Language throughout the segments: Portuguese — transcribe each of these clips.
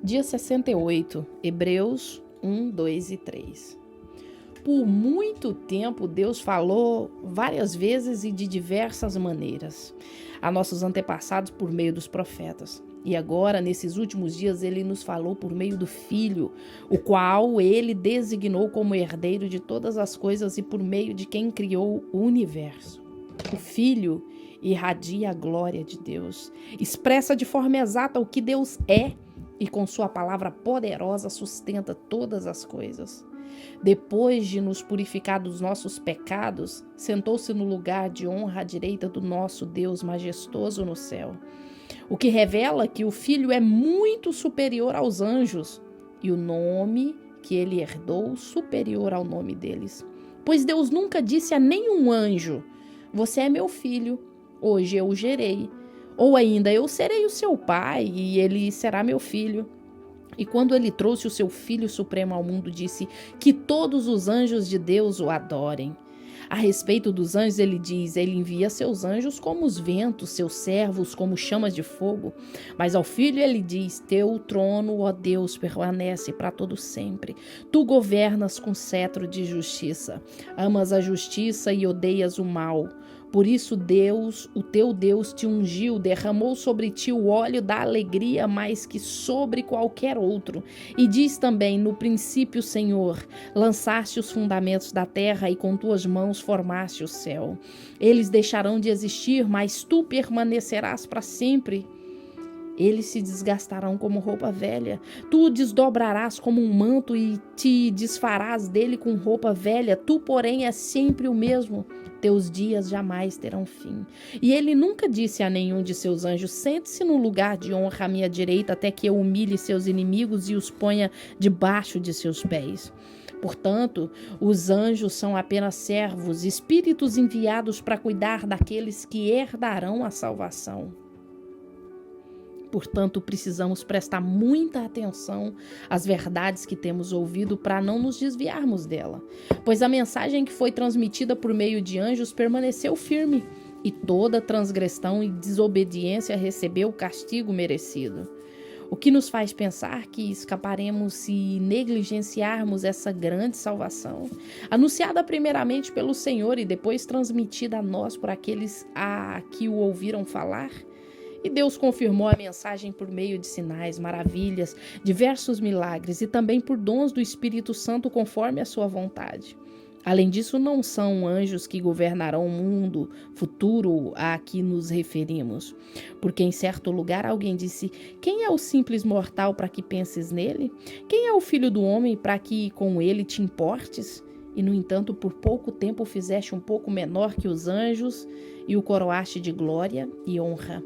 Dia 68, Hebreus 1, 2 e 3. Por muito tempo, Deus falou várias vezes e de diversas maneiras a nossos antepassados por meio dos profetas. E agora, nesses últimos dias, ele nos falou por meio do Filho, o qual ele designou como herdeiro de todas as coisas e por meio de quem criou o universo. O Filho irradia a glória de Deus, expressa de forma exata o que Deus é e com sua palavra poderosa sustenta todas as coisas. Depois de nos purificar dos nossos pecados, sentou-se no lugar de honra à direita do nosso Deus majestoso no céu. O que revela que o Filho é muito superior aos anjos e o nome que ele herdou superior ao nome deles. Pois Deus nunca disse a nenhum anjo: "Você é meu filho, hoje eu o gerei." Ou ainda, "Eu serei o seu pai e ele será meu filho." E quando ele trouxe o seu Filho Supremo ao mundo, disse que todos os anjos de Deus o adorem. A respeito dos anjos, ele diz: ele envia seus anjos como os ventos, seus servos como chamas de fogo. Mas ao Filho ele diz: teu trono, ó Deus, permanece para todo sempre. Tu governas com cetro de justiça. Amas a justiça e odeias o mal. Por isso Deus, o teu Deus, te ungiu, derramou sobre ti o óleo da alegria mais que sobre qualquer outro. E diz também: no princípio, Senhor, lançaste os fundamentos da terra e com tuas mãos formaste o céu. Eles deixarão de existir, mas tu permanecerás para sempre. Eles se desgastarão como roupa velha. Tu o desdobrarás como um manto e te desfarás dele com roupa velha. Tu, porém, és sempre o mesmo. Teus dias jamais terão fim. E ele nunca disse a nenhum de seus anjos: sente-se no lugar de honra à minha direita, até que eu humilhe seus inimigos e os ponha debaixo de seus pés. Portanto, os anjos são apenas servos, espíritos enviados para cuidar daqueles que herdarão a salvação. Portanto, precisamos prestar muita atenção às verdades que temos ouvido para não nos desviarmos dela, pois a mensagem que foi transmitida por meio de anjos permaneceu firme e toda transgressão e desobediência recebeu o castigo merecido. O que nos faz pensar que escaparemos se negligenciarmos essa grande salvação, anunciada primeiramente pelo Senhor e depois transmitida a nós por aqueles a que o ouviram falar? E Deus confirmou a mensagem por meio de sinais, maravilhas, diversos milagres e também por dons do Espírito Santo conforme a sua vontade. Além disso, não são anjos que governarão o mundo futuro a que nos referimos. Porque em certo lugar alguém disse: quem é o simples mortal para que penses nele? Quem é o filho do homem para que com ele te importes? E, no entanto, por pouco tempo o fizeste um pouco menor que os anjos e o coroaste de glória e honra.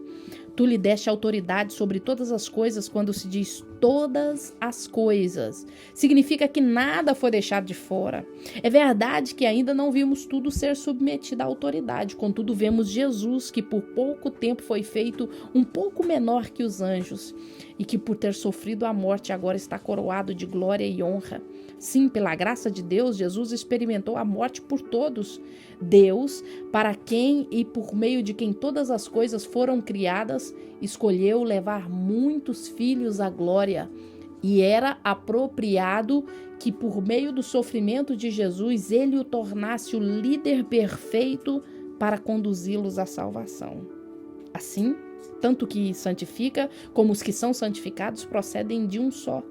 Tu lhe deste autoridade sobre todas as coisas. Quando se diz todas as coisas, significa que nada foi deixado de fora. É verdade que ainda não vimos tudo ser submetido à autoridade, contudo vemos Jesus, que por pouco tempo foi feito um pouco menor que os anjos e que por ter sofrido a morte agora está coroado de glória e honra. Sim, pela graça de Deus, Jesus experimentou a morte por todos. Deus, para quem e por meio de quem todas as coisas foram criadas, escolheu levar muitos filhos à glória. E era apropriado que por meio do sofrimento de Jesus, ele o tornasse o líder perfeito para conduzi-los à salvação. Assim, tanto que santifica como os que são santificados procedem de um só.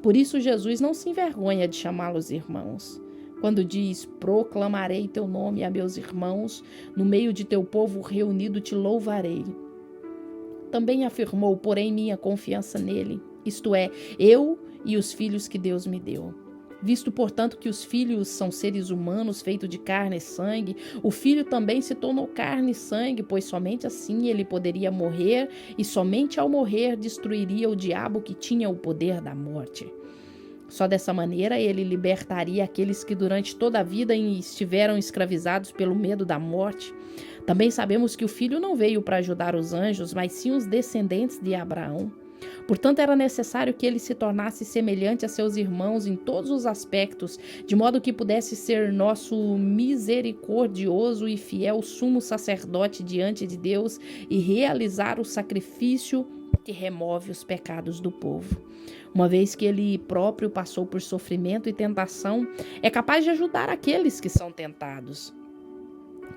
Por isso Jesus não se envergonha de chamá-los irmãos. Quando diz: proclamarei teu nome a meus irmãos, no meio de teu povo reunido te louvarei. Também afirmou: porém minha confiança nele, isto é, eu e os filhos que Deus me deu. Visto, portanto, que os filhos são seres humanos feitos de carne e sangue, o Filho também se tornou carne e sangue, pois somente assim ele poderia morrer e somente ao morrer destruiria o diabo que tinha o poder da morte. Só dessa maneira ele libertaria aqueles que durante toda a vida estiveram escravizados pelo medo da morte. Também sabemos que o Filho não veio para ajudar os anjos, mas sim os descendentes de Abraão. Portanto, era necessário que ele se tornasse semelhante a seus irmãos em todos os aspectos, de modo que pudesse ser nosso misericordioso e fiel sumo sacerdote diante de Deus e realizar o sacrifício que remove os pecados do povo. Uma vez que ele próprio passou por sofrimento e tentação, é capaz de ajudar aqueles que são tentados.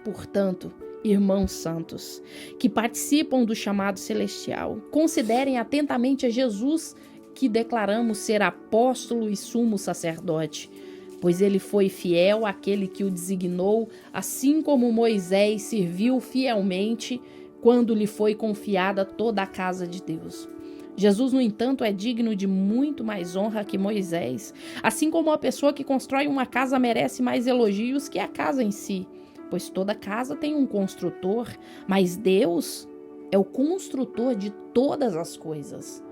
Portanto, irmãos santos, que participam do chamado celestial, considerem atentamente a Jesus, que declaramos ser apóstolo e sumo sacerdote, pois ele foi fiel àquele que o designou, assim como Moisés serviu fielmente quando lhe foi confiada toda a casa de Deus. Jesus, no entanto, é digno de muito mais honra que Moisés, assim como a pessoa que constrói uma casa merece mais elogios que a casa em si, pois toda casa tem um construtor, mas Deus é o construtor de todas as coisas.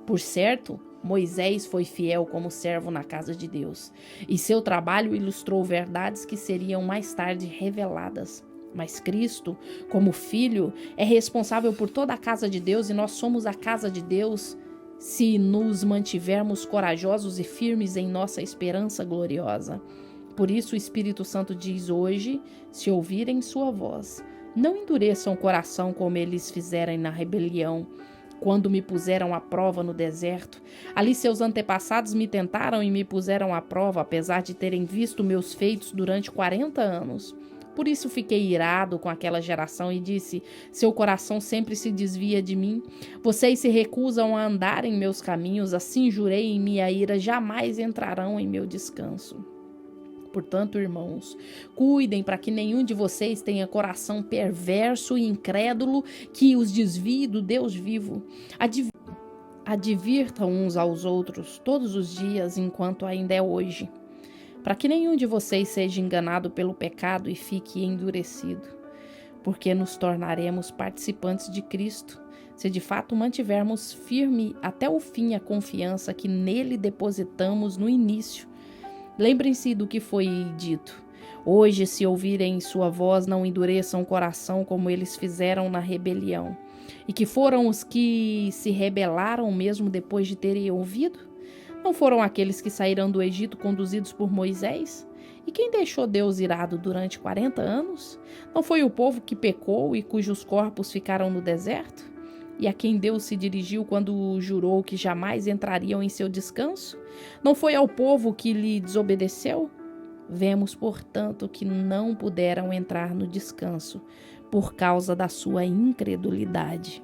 Por certo, Moisés foi fiel como servo na casa de Deus, e seu trabalho ilustrou verdades que seriam mais tarde reveladas. Mas Cristo, como Filho, é responsável por toda a casa de Deus, e nós somos a casa de Deus se nos mantivermos corajosos e firmes em nossa esperança gloriosa. Por isso o Espírito Santo diz hoje, se ouvirem sua voz, não endureçam o coração como eles fizeram na rebelião, quando me puseram à prova no deserto. Ali seus antepassados me tentaram e me puseram à prova, apesar de terem visto meus feitos durante 40 anos. Por isso fiquei irado com aquela geração e disse: seu coração sempre se desvia de mim. Vocês se recusam a andar em meus caminhos, assim jurei em minha ira, jamais entrarão em meu descanso. Portanto, irmãos, cuidem para que nenhum de vocês tenha coração perverso e incrédulo que os desvie do Deus vivo. Advirtam uns aos outros todos os dias enquanto ainda é hoje, para que nenhum de vocês seja enganado pelo pecado e fique endurecido, porque nos tornaremos participantes de Cristo, se de fato mantivermos firme até o fim a confiança que nele depositamos no início. Lembrem-se do que foi dito. Hoje, se ouvirem sua voz, não endureçam o coração como eles fizeram na rebelião. E que foram os que se rebelaram mesmo depois de terem ouvido? Não foram aqueles que saíram do Egito conduzidos por Moisés? E quem deixou Deus irado durante 40 anos? Não foi o povo que pecou e cujos corpos ficaram no deserto? E a quem Deus se dirigiu quando jurou que jamais entrariam em seu descanso? Não foi ao povo que lhe desobedeceu? Vemos, portanto, que não puderam entrar no descanso por causa da sua incredulidade.